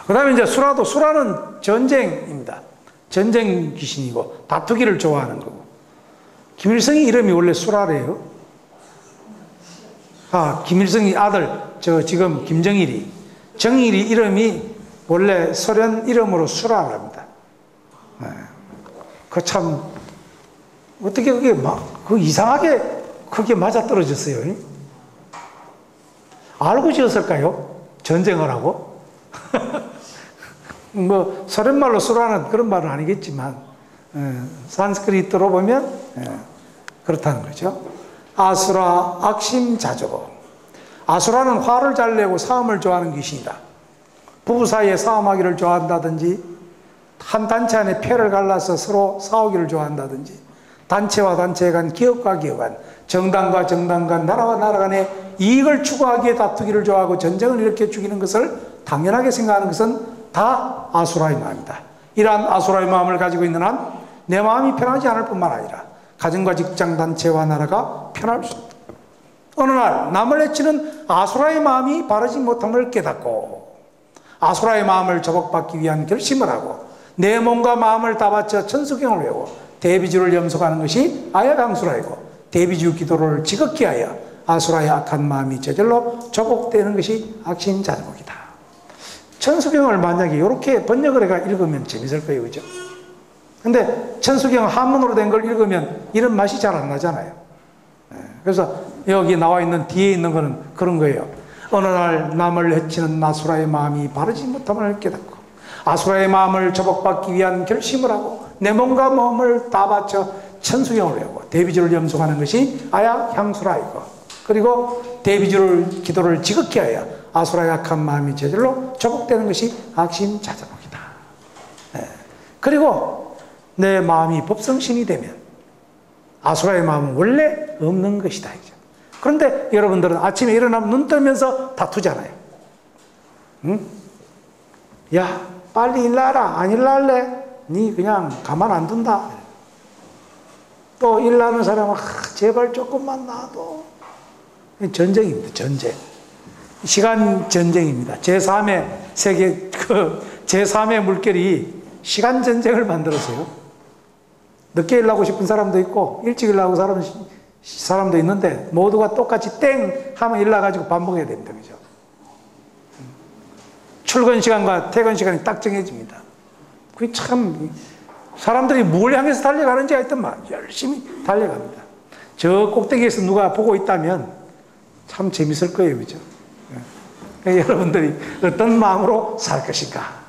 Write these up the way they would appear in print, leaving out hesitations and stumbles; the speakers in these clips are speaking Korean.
그 다음에 이제 수라도, 수라는 전쟁입니다. 전쟁 귀신이고 다투기를 좋아하는 거고. 김일성이 이름이 원래 수라래요. 김일성이 아들, 지금 김정일이, 정일이 이름이 원래 소련 이름으로 수라랍니다. 그 참, 어떻게 그게 이상하게 그게 맞아 떨어졌어요. 알고 지었을까요? 전쟁을 하고? 뭐, 소련말로 수라는 그런 말은 아니겠지만, 산스크리트로 보면, 그렇다는 거죠. 아수라, 악심자조. 아수라는 화를 잘 내고 싸움을 좋아하는 귀신이다. 부부 사이에 싸움하기를 좋아한다든지, 한 단체 안에 패를 갈라서 서로 싸우기를 좋아한다든지, 단체와 단체 간, 기업과 기업 간, 정당과 정당 간, 나라와 나라 간에 이익을 추구하기에 다투기를 좋아하고 전쟁을 일으켜 죽이는 것을 당연하게 생각하는 것은 다 아수라의 마음이다. 이러한 아수라의 마음을 가지고 있는 한 내 마음이 편하지 않을 뿐만 아니라 가정과 직장, 단체와 나라가 편할 수 없다. 어느 날 남을 해치는 아수라의 마음이 바르지 못함을 깨닫고 아수라의 마음을 저복받기 위한 결심을 하고 내 몸과 마음을 다 바쳐 천수경을 외우고 대비주를 염속하는 것이 아야강수라이고 대비주 기도를 지극히 하여 아수라의 악한 마음이 저절로 저복되는 것이 악심자족이다. 천수경을 만약에 이렇게 번역을 해가 읽으면 재밌을 거예요. 그죠? 근데 천수경 한문으로 된 걸 읽으면 이런 맛이 잘 안 나잖아요. 그래서 여기 나와 있는 뒤에 있는 거는 그런 거예요. 어느 날 남을 해치는 아수라의 마음이 바르지 못함을 깨닫고 아수라의 마음을 저복받기 위한 결심을 하고 내 몸과 몸을 다 바쳐 천수경을 외우고 대비주를 염속하는 것이 아야향수라이고 그리고 대비주를 기도를 지극히 하여 아수라의 악한 마음이 저절로 저복되는 것이 악심자족이다. 그리고 내 마음이 법성심이 되면 아수라의 마음은 원래 없는 것이다. 그런데 여러분들은 아침에 일어나면 눈 뜨면서 다투잖아요. 응? 야, 빨리 일나라. 안 일날래? 니 그냥 가만 안 둔다. 또 일나는 사람은 제발 조금만 놔둬. 전쟁입니다. 전쟁. 시간 전쟁입니다. 제3의 세계, 제3의 물결이 시간 전쟁을 만들었어요. 늦게 일하고 싶은 사람도 있고 일찍 일하고 사람도 있는데 모두가 똑같이 땡 하면 일나가지고 반복해야 됩니다. 그죠? 출근 시간과 퇴근 시간이 딱 정해집니다. 그게 참 사람들이 뭘 향해서 달려가는지 하여튼 열심히 달려갑니다. 저 꼭대기에서 누가 보고 있다면 참 재밌을 거예요. 그죠? 여러분들이 어떤 마음으로 살 것인가?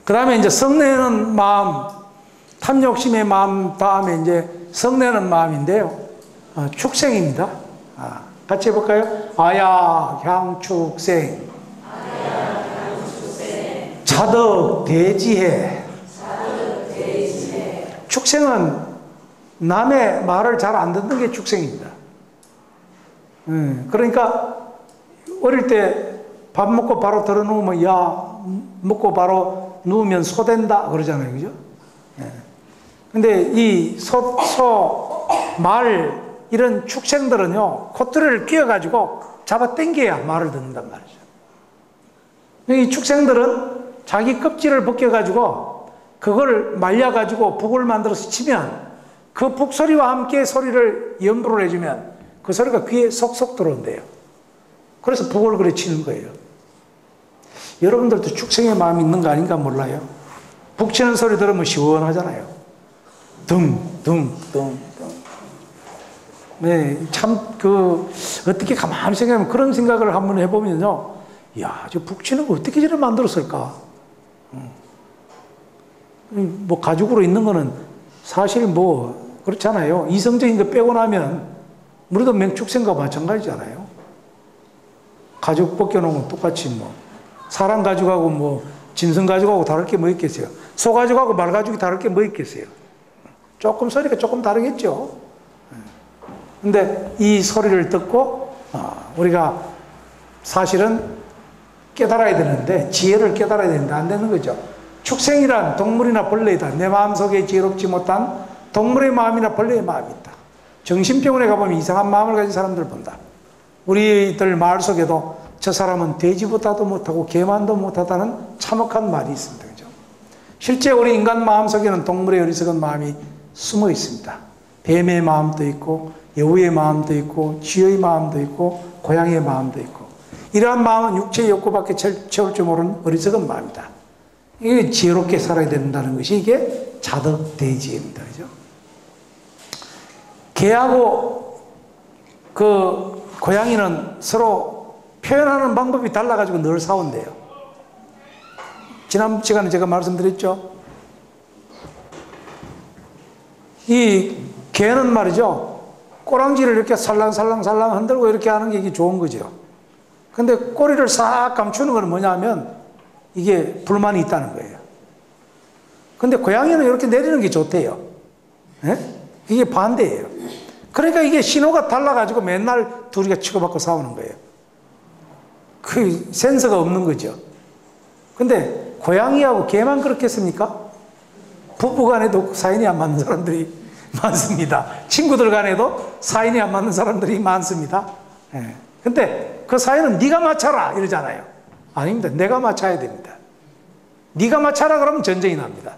그 다음에 이제 성내는 마음, 탐욕심의 마음 다음에 이제 성내는 마음인데요. 축생입니다. 같이 해볼까요? 아야향축생. 자덕대지해. 축생은 남의 말을 잘 안 듣는 게 축생입니다. 그러니까 어릴 때 밥 먹고 바로 들어누우면 야 먹고 바로 누우면 소된다 그러잖아요. 그죠? 근데 이 말 이런 축생들은요 콧대를 끼워가지고 잡아 당겨야 말을 듣는단 말이죠. 이 축생들은 자기 껍질을 벗겨가지고 그걸 말려가지고 북을 만들어서 치면 그 북소리와 함께 소리를 연부를 해주면 그 소리가 귀에 속속 들어온대요. 그래서 북을 그래 치는 거예요. 여러분들도 축생의 마음이 있는 거 아닌가 몰라요. 북 치는 소리 들으면 시원하잖아요. 둥둥둥둥. 네, 참 어떻게 가만히 생각하면 그런 생각을 한번 해보면요. 야, 저 북 치는 거 어떻게 저래 만들었을까? 뭐 가죽으로 있는 거는 사실 뭐 그렇잖아요. 이성적인 거 빼고 나면 우리도 맹축생과 마찬가지잖아요. 가죽 벗겨놓으면 똑같이 뭐 사람 가죽하고 뭐 짐승 가죽하고 다를 게 뭐 있겠어요. 소 가죽하고 말 가죽이 다를 게 뭐 있겠어요. 조금 소리가 조금 다르겠죠. 근데 이 소리를 듣고 우리가 사실은 깨달아야 되는데 지혜를 깨달아야 되는데 안 되는 거죠. 축생이란 동물이나 벌레이다. 내 마음속에 지혜롭지 못한 동물의 마음이나 벌레의 마음이 있다. 정신병원에 가보면 이상한 마음을 가진 사람들을 본다. 우리들 말 속에도 저 사람은 돼지보다도 못하고 개만도 못하다는 참혹한 말이 있습니다. 그죠? 실제 우리 인간 마음 속에는 동물의 어리석은 마음이 숨어 있습니다. 뱀의 마음도 있고 여우의 마음도 있고 쥐의 마음도 있고 고양이의 마음도 있고, 이러한 마음은 육체의 욕구밖에 채울 줄 모르는 어리석은 마음이다. 이게 지혜롭게 살아야 된다는 것이 이게 자덕대지입니다. 그죠? 개하고 그 고양이는 서로 표현하는 방법이 달라가지고 늘 싸운대요. 지난 시간에 제가 말씀드렸죠. 이 개는 말이죠, 꼬랑지를 이렇게 살랑살랑살랑 흔들고 이렇게 하는 게 이게 좋은 거죠. 근데 꼬리를 싹 감추는 건 뭐냐면 이게 불만이 있다는 거예요. 근데 고양이는 이렇게 내리는 게 좋대요. 예? 이게 반대예요. 그러니까 이게 신호가 달라가지고 맨날 둘이가 치고받고 싸우는 거예요. 그 센서가 없는 거죠. 근데 고양이하고 개만 그렇겠습니까? 부부 간에도 사인이 안 맞는 사람들이 많습니다. 친구들 간에도 사인이 안 맞는 사람들이 많습니다. 예. 근데 그 사인은 네가 맞춰라 이러잖아요. 아닙니다. 내가 맞춰야 됩니다. 네가 맞춰라 그러면 전쟁이 납니다.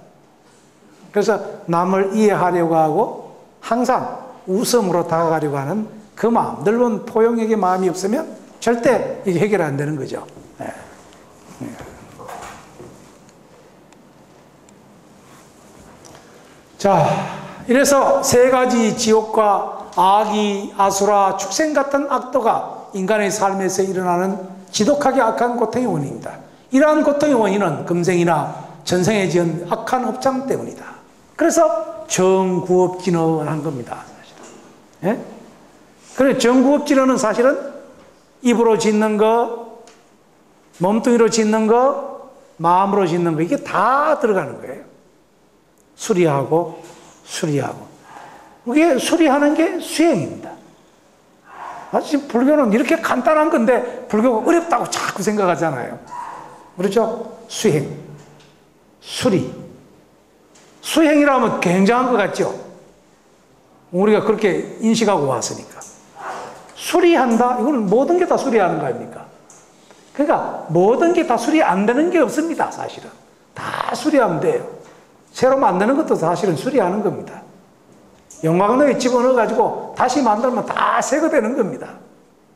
그래서 남을 이해하려고 하고 항상 웃음으로 다가가려고 하는 그 마음, 넓은 포용력의 마음이 없으면 절대 이게 해결 안 되는 거죠. 예. 예. 자, 이래서 세 가지 지옥과 악이, 아수라, 축생 같은 악도가 인간의 삶에서 일어나는 지독하게 악한 고통의 원인입니다. 이러한 고통의 원인은 금생이나 전생에 지은 악한 업장 때문이다. 그래서 정구업진언한 겁니다. 사실은. 예? 그래, 정구업진언은 사실은 입으로 짓는 거, 몸뚱이로 짓는 거, 마음으로 짓는 거, 이게 다 들어가는 거예요. 수리하고 수리하고. 그게 수리하는 게 수행입니다. 사실 불교는 이렇게 간단한 건데 불교가 어렵다고 자꾸 생각하잖아요. 그렇죠? 수행, 수리. 수행이라면 굉장한 것 같죠? 우리가 그렇게 인식하고 왔으니까. 수리한다? 이거는 모든 게 다 수리하는 거 아닙니까? 그러니까 모든 게 다 수리 안 되는 게 없습니다. 사실은 다 수리하면 돼요. 새로 만드는 것도 사실은 수리하는 겁니다. 용광로에 집어넣어가지고 다시 만들면 다 새거 되는 겁니다.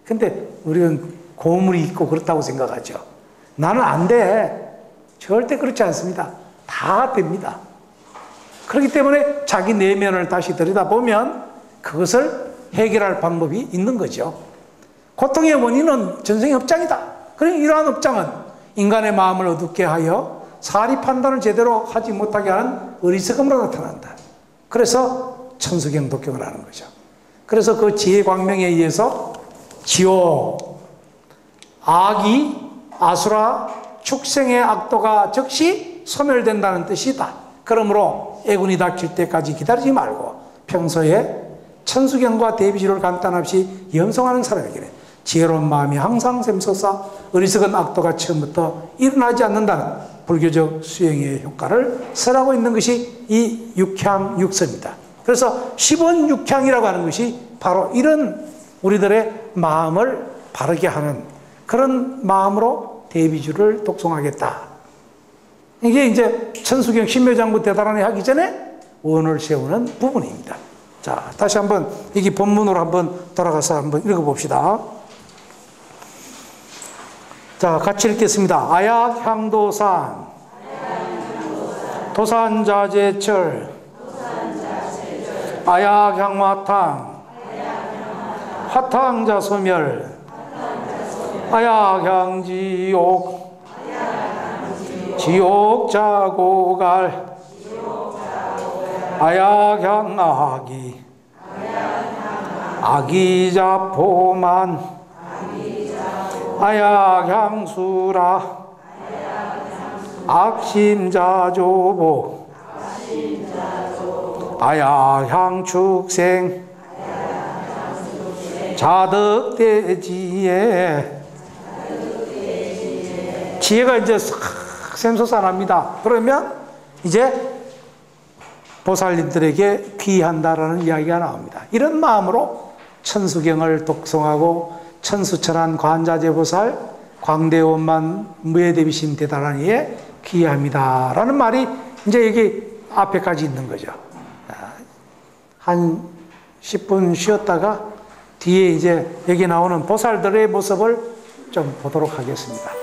근데 우리는 고물이 있고 그렇다고 생각하죠. 나는 안 돼. 절대 그렇지 않습니다. 다 됩니다. 그렇기 때문에 자기 내면을 다시 들여다보면 그것을 해결할 방법이 있는 거죠. 고통의 원인은 전생의 업장이다. 그러니 이러한 업장은 인간의 마음을 어둡게 하여 사리 판단을 제대로 하지 못하게 하는 어리석음으로 나타난다. 그래서 천수경 독경을 하는 거죠. 그래서 그 지혜 광명에 의해서 지옥, 악이, 아수라, 축생의 악도가 즉시 소멸된다는 뜻이다. 그러므로 애군이 닥칠 때까지 기다리지 말고 평소에 천수경과 대비주를 간단없이 염송하는 사람에게는 지혜로운 마음이 항상 샘솟아 어리석은 악도가 처음부터 일어나지 않는다는 불교적 수행의 효과를 설하고 있는 것이 이 육향육서입니다. 그래서 10원육향이라고 하는 것이 바로 이런 우리들의 마음을 바르게 하는 그런 마음으로 대비주를 독송하겠다. 이게 이제 천수경 신묘장부 대단원이 하기 전에 원을 세우는 부분입니다. 자, 다시 한번 이게 본문으로 한번 돌아가서 한번 읽어봅시다. 자, 같이 읽겠습니다. 아약향도산, 도산자재철, 아약향화탕, 화탕자소멸, 아약향지옥, 지옥자고갈, 아약향아기, 아기자포만, 아약향수라, 악심자조보, 아약향축생, 자덕대지에. 지혜가 이제 싹 샘솟아납니다. 그러면 이제 보살님들에게 귀한다라는 이야기가 나옵니다. 이런 마음으로 천수경을 독송하고 천수철한 관자재보살 광대원만 무예대비심 대단하니에 기여합니다 라는 말이 이제 여기 앞에까지 있는 거죠. 한 10분 쉬었다가 뒤에 이제 여기 나오는 보살들의 모습을 좀 보도록 하겠습니다.